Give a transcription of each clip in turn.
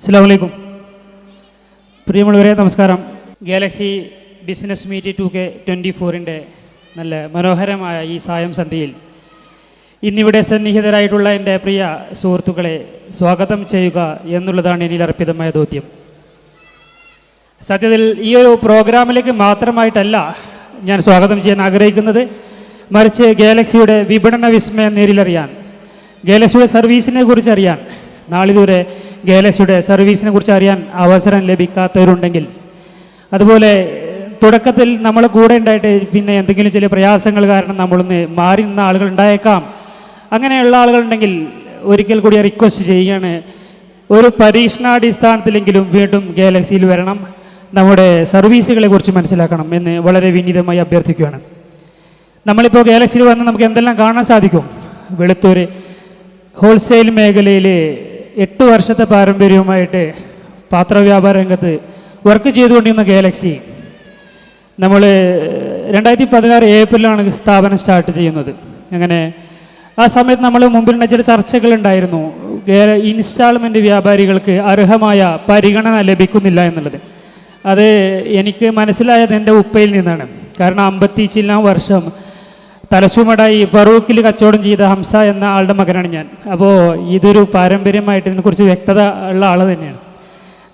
അസ്സലാമു അലൈക്കും. പ്രിയമുള്ളവരെ നമസ്കാരം. ഗാലക്സി ബിസിനസ് മീറ്റ് 2K24 നല്ല മനോഹരമായ ഈ സായം സന്ധ്യയിൽ ഇന്നിവിടെ സന്നിഹിതരായിട്ടുള്ള എൻ്റെ പ്രിയ സുഹൃത്തുക്കളെ സ്വാഗതം ചെയ്യുക എന്നുള്ളതാണ് എന്നിൽ അർപ്പിതമായ ദൗത്യം. സത്യത്തിൽ ഈ ഒരു പ്രോഗ്രാമിലേക്ക് മാത്രമായിട്ടല്ല ഞാൻ സ്വാഗതം ചെയ്യാൻ ആഗ്രഹിക്കുന്നത്, മറിച്ച് ഗാലക്സിയുടെ വിപണന വിസ്മയം നേരിലറിയാൻ, ഗാലക്സിയുടെ സർവീസിനെ കുറിച്ച് അറിയാൻ, നാളിതുവരെ ഗാലക്സിയുടെ സർവീസിനെ കുറിച്ച് അറിയാൻ അവസരം ലഭിക്കാത്തവരുണ്ടെങ്കിൽ, അതുപോലെ തുടക്കത്തിൽ നമ്മൾ കൂടെ ഉണ്ടായിട്ട് പിന്നെ എന്തെങ്കിലും ചില പ്രയാസങ്ങൾ കാരണം നമ്മളൊന്ന് മാറി നിന്ന ആളുകൾ ഉണ്ടായേക്കാം. അങ്ങനെയുള്ള ആളുകളുണ്ടെങ്കിൽ ഒരിക്കൽ കൂടി റിക്വസ്റ്റ് ചെയ്യുകയാണ്, ഒരു പരീക്ഷണാടിസ്ഥാനത്തിലെങ്കിലും വീണ്ടും ഗാലക്സിയിൽ വരണം, നമ്മുടെ സർവീസുകളെ കുറിച്ച് മനസ്സിലാക്കണം എന്ന് വളരെ വിനീതമായി അഭ്യർത്ഥിക്കുകയാണ്. നമ്മളിപ്പോൾ ഗാലക്സിയിൽ വന്ന് നമുക്ക് എന്തെല്ലാം കാണാൻ സാധിക്കും? വെളുത്തൂർ ഹോൾസെയിൽ മേഖലയിൽ 8 വർഷത്തെ പാരമ്പര്യവുമായിട്ട് പാത്രവ്യാപാര രംഗത്ത് വർക്ക് ചെയ്തുകൊണ്ടിരുന്ന ഗാലക്സി നമ്മൾ 2016 ഏപ്രിലാണ് സ്ഥാപനം സ്റ്റാർട്ട് ചെയ്യുന്നത്. അങ്ങനെ ആ സമയത്ത് നമ്മൾ മുമ്പിലുള്ള ചില ചർച്ചകളുണ്ടായിരുന്നു, ഇൻസ്റ്റാൾമെൻറ്റ് വ്യാപാരികൾക്ക് അർഹമായ പരിഗണന ലഭിക്കുന്നില്ല എന്നുള്ളത്. അത് എനിക്ക് മനസ്സിലായത് എൻ്റെ ഉപ്പയിൽ നിന്നാണ്. കാരണം 50 വർഷം തലച്ചുമടായി ഫറൂഖിൽ കച്ചവടം ചെയ്ത ഹംസ എന്ന ആളുടെ മകനാണ് ഞാൻ. അപ്പോൾ ഇതൊരു പാരമ്പര്യമായിട്ട് ഇതിനെക്കുറിച്ച് വ്യക്തത ഉള്ള ആൾ തന്നെയാണ്.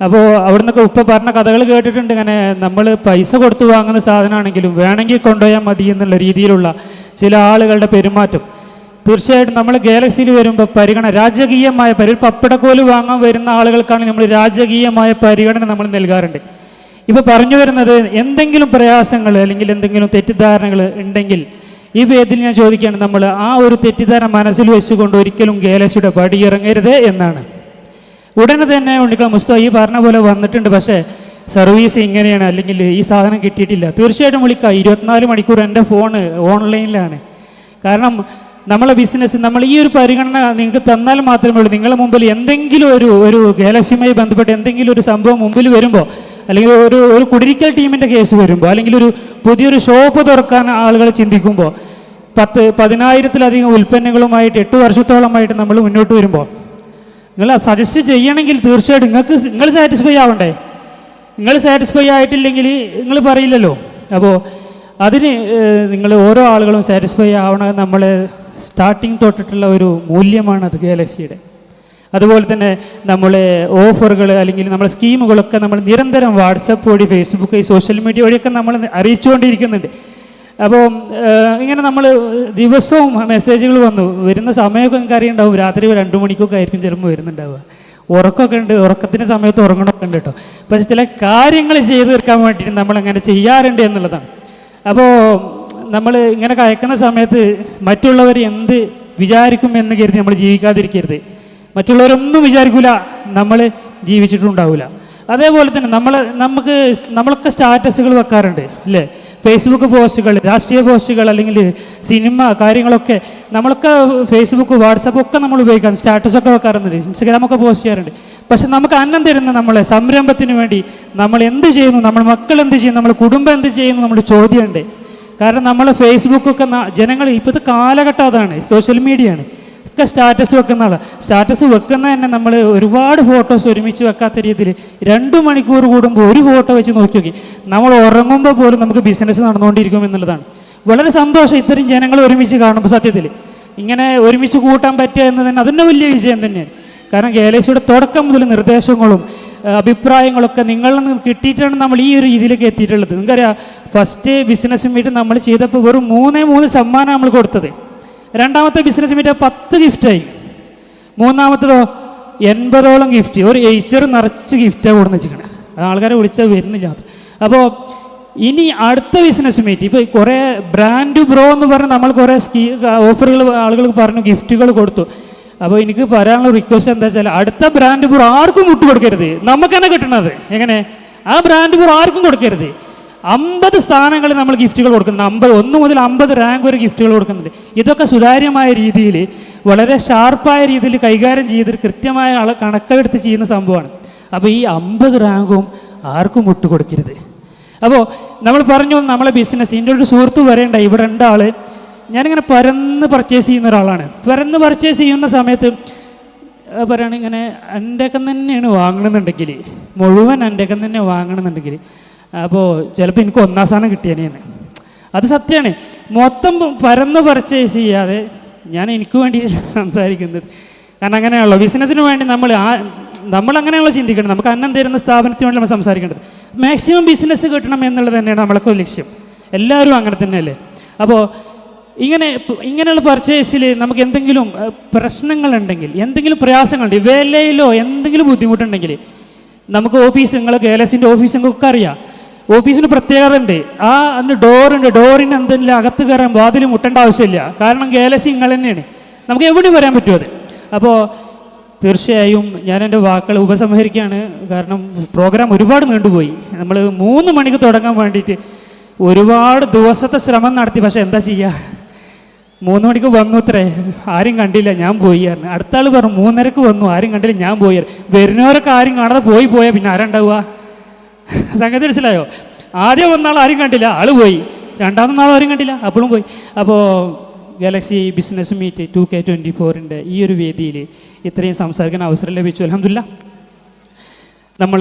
അപ്പോൾ അവിടെ നിന്നൊക്കെ ഉപ്പ പറഞ്ഞ കഥകൾ കേട്ടിട്ടുണ്ട്. ഇങ്ങനെ നമ്മൾ പൈസ കൊടുത്ത് വാങ്ങുന്ന സാധനമാണെങ്കിലും വേണമെങ്കിൽ കൊണ്ടുപോയാൽ മതി എന്നുള്ള രീതിയിലുള്ള ചില ആളുകളുടെ പെരുമാറ്റം. തീർച്ചയായിട്ടും നമ്മൾ ഗാലക്സിയിൽ വരുമ്പോൾ രാജകീയമായ പപ്പടക്കോല് വാങ്ങാൻ വരുന്ന ആളുകൾക്കാണ് നമ്മൾ രാജകീയമായ പരിഗണന നമ്മൾ നൽകാറുണ്ട്. ഇപ്പോൾ പറഞ്ഞു വരുന്നത് എന്തെങ്കിലും പ്രയാസങ്ങൾ അല്ലെങ്കിൽ എന്തെങ്കിലും തെറ്റിദ്ധാരണകൾ ഉണ്ടെങ്കിൽ ഈ വേദിയിൽ ഞാൻ ചോദിക്കുകയാണ്, നമ്മൾ ആ ഒരു തെറ്റിദ്ധാരണ മനസ്സിൽ വെച്ചുകൊണ്ട് ഒരിക്കലും ഗാലക്സിയുടെ പടി ഇറങ്ങരുത് എന്നാണ്. ഉടനെ തന്നെ ഉണ്ണിക്കള മുസ്തഫ ഈ പറഞ്ഞ പോലെ വന്നിട്ടുണ്ട്, പക്ഷേ സർവീസ് ഇങ്ങനെയാണ് അല്ലെങ്കിൽ ഈ സാധനം കിട്ടിയിട്ടില്ല, തീർച്ചയായിട്ടും വിളിക്കുക. 24 മണിക്കൂർ എൻ്റെ ഫോണ് ഓൺലൈനിലാണ്. കാരണം നമ്മളെ ബിസിനസ് നമ്മൾ ഈ ഒരു പരിഗണന നിങ്ങൾക്ക് തന്നാൽ മാത്രമേ ഉള്ളൂ. നിങ്ങളുടെ മുമ്പിൽ എന്തെങ്കിലും ഒരു ഗാലക്സിയുമായി ബന്ധപ്പെട്ട് എന്തെങ്കിലും ഒരു സംഭവം മുമ്പിൽ വരുമ്പോൾ, അല്ലെങ്കിൽ ഒരു കുടിരിക്കൽ ടീമിൻ്റെ കേസ് വരുമ്പോൾ, അല്ലെങ്കിൽ ഒരു പുതിയൊരു ഷോപ്പ് തുറക്കാൻ ആളുകൾ ചിന്തിക്കുമ്പോൾ, 10,000-ത്തിലധികം ഉൽപ്പന്നങ്ങളുമായിട്ട് 8 വർഷത്തോളമായിട്ട് നമ്മൾ മുന്നോട്ട് വരുമ്പോൾ നിങ്ങൾ സജസ്റ്റ് ചെയ്യണമെങ്കിൽ തീർച്ചയായിട്ടും നിങ്ങൾ സാറ്റിസ്ഫൈ ആവണ്ടേ. നിങ്ങൾ സാറ്റിസ്ഫൈ ആയിട്ടില്ലെങ്കിൽ നിങ്ങൾ പറയില്ലല്ലോ. അപ്പോൾ അതിന് നിങ്ങൾ ഓരോ ആളുകളും സാറ്റിസ്ഫൈ ആവണം. നമ്മൾ സ്റ്റാർട്ടിങ് തൊട്ടിട്ടുള്ള ഒരു മൂല്യമാണത് ഗാലക്സിയുടെ. അതുപോലെ തന്നെ നമ്മൾ ഓഫറുകൾ അല്ലെങ്കിൽ നമ്മുടെ സ്കീമുകളൊക്കെ നമ്മൾ നിരന്തരം വാട്സപ്പ് വഴി, ഫേസ്ബുക്ക്, സോഷ്യൽ മീഡിയ വഴിയൊക്കെ നമ്മൾ അറിയിച്ചുകൊണ്ടിരിക്കുന്നുണ്ട്. അപ്പോൾ ഇങ്ങനെ നമ്മൾ ദിവസവും മെസ്സേജുകൾ വരുന്ന സമയമൊക്കെ നിങ്ങൾക്ക് അറിയുണ്ടാവും. രാത്രി 2 മണിക്കൊക്കെ ആയിരിക്കും ചിലപ്പോൾ വരുന്നുണ്ടാവുക. ഉറക്കമൊക്കെ ഉണ്ട്, ഉറക്കത്തിൻ്റെ സമയത്ത് ഉറങ്ങണമൊക്കെ ഉണ്ട് കേട്ടോ. പക്ഷേ ചില കാര്യങ്ങൾ ചെയ്തു തീർക്കാൻ വേണ്ടിയിട്ട് നമ്മളങ്ങനെ ചെയ്യാറുണ്ട് എന്നുള്ളതാണ്. അപ്പോൾ നമ്മൾ ഇങ്ങനെ അയക്കുന്ന സമയത്ത് മറ്റുള്ളവർ എന്ത് വിചാരിക്കും എന്ന് കരുതി നമ്മൾ ജീവിക്കാതിരിക്കരുത്. മറ്റുള്ളവരൊന്നും വിചാരിക്കില്ല, നമ്മൾ ജീവിച്ചിട്ടുണ്ടാവില്ല. അതേപോലെ തന്നെ നമ്മളൊക്കെ സ്റ്റാറ്റസുകൾ വെക്കാറുണ്ട് അല്ലേ? ഫേസ്ബുക്ക് പോസ്റ്റുകൾ, രാഷ്ട്രീയ പോസ്റ്റുകൾ, അല്ലെങ്കിൽ സിനിമ കാര്യങ്ങളൊക്കെ നമ്മളൊക്കെ ഫേസ്ബുക്ക്, വാട്സപ്പ് ഒക്കെ നമ്മൾ ഉപയോഗിക്കാൻ സ്റ്റാറ്റസൊക്കെ വെക്കാറുണ്ട്, ഇൻസ്റ്റഗ്രാമൊക്കെ പോസ്റ്റ് ചെയ്യാറുണ്ട്. പക്ഷെ നമുക്ക് അന്നം തരുന്ന നമ്മളെ സംരംഭത്തിന് വേണ്ടി നമ്മൾ എന്ത് ചെയ്യുന്നു, നമ്മുടെ മക്കൾ എന്ത് ചെയ്യുന്നു, നമ്മുടെ കുടുംബം എന്ത് ചെയ്യുന്നു, നമ്മുടെ ചോദ്യമുണ്ട്. കാരണം നമ്മൾ ഫേസ്ബുക്കൊക്കെ ജനങ്ങൾ ഇപ്പോഴത്തെ കാലഘട്ടം അതാണ്, സോഷ്യൽ മീഡിയയാണ്. ഒക്കെ സ്റ്റാറ്റസ് വെക്കുന്ന ആളാണ്. സ്റ്റാറ്റസ് വെക്കുന്ന തന്നെ നമ്മൾ ഒരുപാട് ഫോട്ടോസ് ഒരുമിച്ച് വെക്കാത്ത രീതിയിൽ 2 മണിക്കൂർ കൂടുമ്പോൾ ഒരു ഫോട്ടോ വെച്ച് നോക്കി നമ്മൾ ഉറങ്ങുമ്പോൾ പോലും നമുക്ക് ബിസിനസ് നടന്നുകൊണ്ടിരിക്കും എന്നുള്ളതാണ്. വളരെ സന്തോഷം ഇത്രയും ജനങ്ങൾ ഒരുമിച്ച് കാണുമ്പോൾ. സത്യത്തിൽ ഇങ്ങനെ ഒരുമിച്ച് കൂട്ടാൻ പറ്റുക എന്ന് തന്നെ അതിൻ്റെ വലിയ വിജയം തന്നെയാണ്. കാരണം ഗാലക്സിയുടെ തുടക്കം മുതൽ നിർദ്ദേശങ്ങളും അഭിപ്രായങ്ങളൊക്കെ നിങ്ങളിൽ നിന്ന് കിട്ടിയിട്ടാണ് നമ്മൾ ഈ ഒരു രീതിയിലേക്ക് എത്തിയിട്ടുള്ളത്. നിങ്ങൾക്കറിയാം, ഫസ്റ്റ് ബിസിനസ് മീറ്റ് നമ്മൾ ചെയ്തപ്പോൾ വെറും 3 സമ്മാനം നമ്മൾ കൊടുത്തത്. രണ്ടാമത്തെ ബിസിനസ് മീറ്റ് 10 ഗിഫ്റ്റായി. മൂന്നാമത്തതോ 80ഓളം ഗിഫ്റ്റ്, ഒരു എയ്ച്ചർ നിറച്ച് ഗിഫ്റ്റാണ് കൊടുന്ന് വെച്ചിരിക്കണം. അത് ആൾക്കാരെ വിളിച്ചാൽ വരുന്നില്ല. അപ്പോൾ ഇനി അടുത്ത ബിസിനസ് മീറ്റ് ഇപ്പോൾ കുറേ ബ്രാൻഡ് ബ്രോ എന്ന് പറഞ്ഞ് നമ്മൾ കുറേ ഓഫറുകൾ ആളുകൾക്ക് പറഞ്ഞു, ഗിഫ്റ്റുകൾ കൊടുത്തു. അപ്പോൾ എനിക്ക് പറയാനുള്ള റിക്വസ്റ്റ് എന്താ വെച്ചാൽ, അടുത്ത ബ്രാൻഡ് ബ്രോ ആർക്കും വിട്ടുകൊടുക്കരുത്, നമുക്ക് തന്നെ കിട്ടണത്. എങ്ങനെ ആ ബ്രാൻഡ് ബ്രോ ആർക്കും കൊടുക്കരുത്. 50 സ്ഥാനങ്ങളിൽ നമ്മൾ ഗിഫ്റ്റുകൾ കൊടുക്കുന്നുണ്ട്. 1 മുതൽ 50 റാങ്ക് വരെ ഗിഫ്റ്റുകൾ കൊടുക്കുന്നുണ്ട്. ഇതൊക്കെ സുതാര്യമായ രീതിയിൽ, വളരെ ഷാർപ്പായ രീതിയിൽ കൈകാര്യം ചെയ്തിട്ട് കൃത്യമായ കണക്കെടുത്ത് ചെയ്യുന്ന സംഭവമാണ്. അപ്പോൾ ഈ 50 റാങ്കും ആർക്കും വിട്ടുകൊടുക്കരുത്. അപ്പോൾ നമ്മൾ പറഞ്ഞു നമ്മളെ ബിസിനസ്, എൻ്റെ ഒരു സുഹൃത്ത് വരേണ്ട ഇവിടെ 2 ആൾ, ഞാനിങ്ങനെ പരന്ന് പർച്ചേസ് ചെയ്യുന്ന ഒരാളാണ്. പരന്ന് പർച്ചേസ് ചെയ്യുന്ന സമയത്ത് പറയുകയാണെങ്കിൽ ഇങ്ങനെ എൻ്റെയൊക്കെ തന്നെയാണ് വാങ്ങണമെന്നുണ്ടെങ്കിൽ, മുഴുവൻ എൻ്റെയൊക്കെ തന്നെ വാങ്ങണമെന്നുണ്ടെങ്കിൽ അപ്പോൾ ചിലപ്പോൾ എനിക്ക് ഒന്നാം സ്ഥാനം കിട്ടിയേനെ. അത് സത്യമാണ്. മൊത്തം പരന്ന് പർച്ചേസ് ചെയ്യാതെ ഞാൻ എനിക്ക് വേണ്ടി സംസാരിക്കുന്നത്. കാരണം അങ്ങനെയാണല്ലോ ബിസിനസ്സിന് വേണ്ടി നമ്മളങ്ങനെയാണല്ലോ ചിന്തിക്കേണ്ടത്. നമുക്ക് അന്നം തരുന്ന സ്ഥാപനത്തിന് വേണ്ടി നമ്മൾ സംസാരിക്കേണ്ടത്. മാക്സിമം ബിസിനസ് കിട്ടണം എന്നുള്ളത് തന്നെയാണ് നമ്മളൊക്കെ ലക്ഷ്യം. എല്ലാവരും അങ്ങനെ തന്നെയല്ലേ? അപ്പോൾ ഇങ്ങനെയുള്ള പർച്ചേസിൽ നമുക്ക് എന്തെങ്കിലും പ്രശ്നങ്ങളുണ്ടെങ്കിൽ, എന്തെങ്കിലും പ്രയാസങ്ങളുണ്ട്, വിലയിലോ എന്തെങ്കിലും ബുദ്ധിമുട്ടുണ്ടെങ്കിൽ നമുക്ക് നിങ്ങൾ കേലസിൻ്റെ ഓഫീസ് നിങ്ങൾക്കൊക്കെ അറിയാം. ഓഫീസിന് പ്രത്യേകത ഉണ്ട്. അതിന് ഡോറുണ്ട്. ഡോറിന് എന്തെങ്കിലും അകത്ത് കയറാൻ വാതിൽ മുട്ടേണ്ട ആവശ്യമില്ല. കാരണം കേലസി നിങ്ങൾ തന്നെയാണ്. നമുക്ക് എവിടെയും വരാൻ പറ്റും അത്. അപ്പോൾ തീർച്ചയായും ഞാൻ എൻ്റെ വാക്കുകൾ ഉപസംഹരിക്കുകയാണ്. കാരണം പ്രോഗ്രാം ഒരുപാട് നീണ്ടുപോയി. നമ്മൾ 3 മണിക്ക് തുടങ്ങാൻ വേണ്ടിയിട്ട് ഒരുപാട് ദിവസത്തെ ശ്രമം നടത്തി. പക്ഷേ എന്താ ചെയ്യുക, 3 മണിക്ക് വന്നു അത്രേ, ആരും കണ്ടില്ല, ഞാൻ പോയി പറഞ്ഞു. അടുത്ത ആൾ പറഞ്ഞു 3:30 വന്നു, ആരും കണ്ടില്ല, ഞാൻ പോയി. വരുന്നവരൊക്കെ ആരും കാണാതെ പോയാൽ പിന്നെ ആരുണ്ടാവുക? സംഗതി മനസ്സിലായോ? ആദ്യം വന്ന ആൾ ആരും കണ്ടില്ല, ആൾ പോയി. രണ്ടാമത്തെ നാൾ ആരും കണ്ടില്ല, അപ്പോഴും പോയി. അപ്പോൾ ഗാലക്സി ബിസിനസ് മീറ്റ് 2K24 ഈ ഒരു വേദിയിൽ ഇത്രയും സംസാരിക്കാൻ അവസരം ലഭിച്ചു. അൽഹംദുലില്ലാഹ്. നമ്മൾ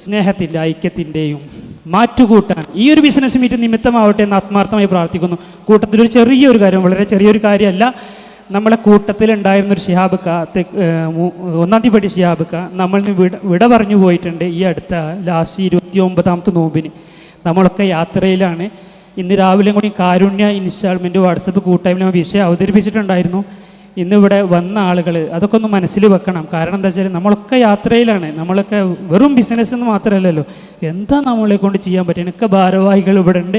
സ്നേഹത്തിൻ്റെ ഐക്യത്തിൻ്റെയും മാറ്റുകൂട്ടാൻ ഈ ഒരു ബിസിനസ് മീറ്റ് നിമിത്തമാവട്ടെ എന്ന് ആത്മാർത്ഥമായി പ്രാർത്ഥിക്കുന്നു. കൂട്ടത്തിലൊരു ചെറിയൊരു കാര്യം, വളരെ ചെറിയൊരു കാര്യമല്ല. നമ്മളെ കൂട്ടത്തിലുണ്ടായിരുന്നൊരു ഷിഹാബക്ക, 1-ാം തീയതി പടി ഷിഹാബക്ക നമ്മളിന് വിട പറഞ്ഞു പോയിട്ടുണ്ട്. ഈ അടുത്ത ലാസ്റ്റ് 29ാമത്തെ നോമ്പിന് നമ്മളൊക്കെ യാത്രയിലാണ്. ഇന്ന് രാവിലെ കൂടി കാരുണ്യ ഇൻസ്റ്റാൾമെൻറ്റ് വാട്സപ്പ് കൂട്ടായ്മ വിഷയം അവതരിപ്പിച്ചിട്ടുണ്ടായിരുന്നു. ഇന്നിവിടെ വന്ന ആളുകൾ അതൊക്കെ ഒന്ന് മനസ്സിൽ വെക്കണം. കാരണം എന്താ വെച്ചാൽ നമ്മളൊക്കെ യാത്രയിലാണ്. നമ്മളൊക്കെ വെറും ബിസിനസ് എന്ന് മാത്രമല്ലല്ലോ, എന്താ നമ്മളെ കൊണ്ട് ചെയ്യാൻ പറ്റുക? എനിക്ക് ഭാരവാഹികൾ ഇവിടെ ഉണ്ട്,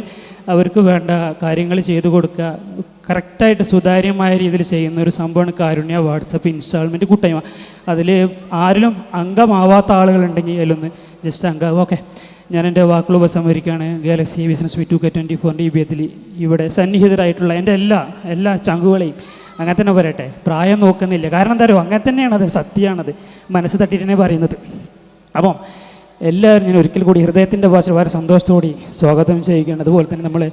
അവർക്ക് വേണ്ട കാര്യങ്ങൾ ചെയ്തു കൊടുക്കുക. കറക്റ്റായിട്ട് സുതാര്യമായ രീതിയിൽ ചെയ്യുന്ന ഒരു സംഭവമാണ് കാരുണ്യ വാട്സപ്പ് ഇൻസ്റ്റാൾമെൻറ്റ് കൂട്ടായ്മ. അതിൽ ആരിലും അംഗമാവാത്ത ആളുകളുണ്ടെങ്കിൽ അതിലൊന്ന് ജസ്റ്റ് അംഗം. ഓക്കെ, ഞാൻ എൻ്റെ വാക്കുകൾ ഉപസംഹരിക്കുകയാണ്. ഗാലക്സി ബിസിനസ് മീറ്റ് 2K24 ഈ വേദിയിൽ ഇവിടെ സന്നിഹിതരായിട്ടുള്ള എൻ്റെ എല്ലാ ചങ്കുകളെയും അങ്ങനെ തന്നെ പറയട്ടെ, പ്രായം നോക്കുന്നില്ല. കാരണം എന്താ പറയുക, അങ്ങനെ തന്നെയാണത്, സത്യമാണത്, മനസ്സ് തട്ടിയിട്ട് തന്നെ പറയുന്നത്. അപ്പം എല്ലാവരും ഞാൻ ഒരിക്കൽ കൂടി ഹൃദയത്തിൻ്റെ ഭാഷ വളരെ സന്തോഷത്തോടെ സ്വാഗതം ചെയ്യുകയാണ്. അതുപോലെ തന്നെ നമ്മൾ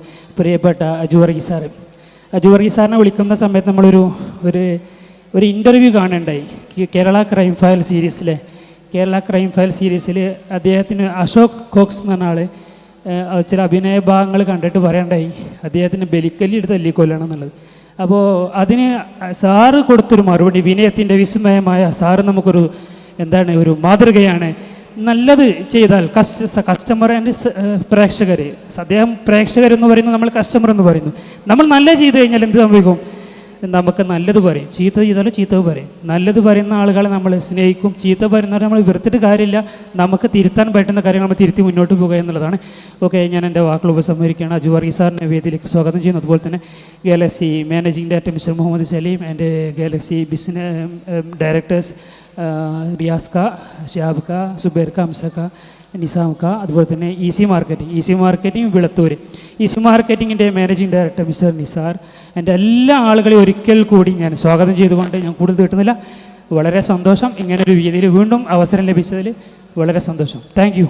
പ്രിയപ്പെട്ട അജു വർഗീസ് സാറിനെ വിളിക്കുന്ന സമയത്ത് നമ്മളൊരു ഇൻ്റർവ്യൂ കാണുന്നുണ്ടായി. കേരള ക്രൈം ഫയൽ സീരീസിൽ അദ്ദേഹത്തിന് അശോക് കോക്സ് എന്ന് പറഞ്ഞ ആൾ ചില അഭിനയ ഭാഗങ്ങൾ കണ്ടിട്ട് പറയണ്ടായി അദ്ദേഹത്തിന് ബലിക്കല്ലി എടുത്ത് തല്ലിക്കൊല്ലണം എന്നുള്ളത്. അപ്പോൾ അതിന് സാറ് കൊടുത്തൊരു മറുപടി, വിനയത്തിൻ്റെ വിസ്മയമായ സാറ് നമുക്കൊരു ഒരു മാതൃകയാണ്. നല്ലത് ചെയ്താൽ കസ്റ്റമർ ആൻഡ് പ്രേക്ഷകർ, അദ്ദേഹം പ്രേക്ഷകരെന്ന് പറയുന്നു, നമ്മൾ കസ്റ്റമർ എന്ന് പറയുന്നു. നമ്മൾ നല്ലത് ചെയ്ത് കഴിഞ്ഞാൽ എന്ത് സംഭവിക്കും? നമുക്ക് നല്ലത് പറയും, ചീത്ത ചെയ്താലും ചീത്ത പറയും. നല്ലത് പറയുന്ന ആളുകളെ നമ്മൾ സ്നേഹിക്കും, ചീത്ത പറയുന്നവരെ നമ്മൾ വെറുത്തിട്ട് കാര്യമില്ല. നമുക്ക് തിരുത്താൻ പറ്റുന്ന കാര്യങ്ങൾ നമ്മൾ തിരുത്തി മുന്നോട്ട് പോകുക എന്നുള്ളതാണ്. ഓക്കെ, ഞാൻ എൻ്റെ വാക്കുകൾ ഉപസംഹരിക്കുകയാണ്. അജു വർഗീസ് സാറിനെ വേദിയിലേക്ക് സ്വാഗതം ചെയ്യുന്നു. അതുപോലെ തന്നെ Galaxy managing director mister Muhammad Salim, എൻ്റെ ഗാലക്സി ബിസിനസ് ഡയറക്ടേഴ്സ് റിയാസ് ക, ഷിഹാബ് ക, സുബൈർ ക, ഹംസ ക, നിസാം ക, അതുപോലെ തന്നെ ഈസി മാർക്കറ്റിംഗ് വിളത്തൂർ, ഈസി മാർക്കറ്റിങ്ങിൻ്റെ മാനേജിംഗ് ഡയറക്ടർ മിസ്റ്റർ നിസാർ, എൻ്റെ എല്ലാ ആളുകളെയും ഒരിക്കൽ കൂടി ഞാൻ സ്വാഗതം ചെയ്തുകൊണ്ട് ഞാൻ കൂടുതൽ കിട്ടുന്നില്ല. വളരെ സന്തോഷം, ഇങ്ങനൊരു വേദിയിൽ വീണ്ടും അവസരം ലഭിച്ചതിൽ വളരെ സന്തോഷം. Thank you.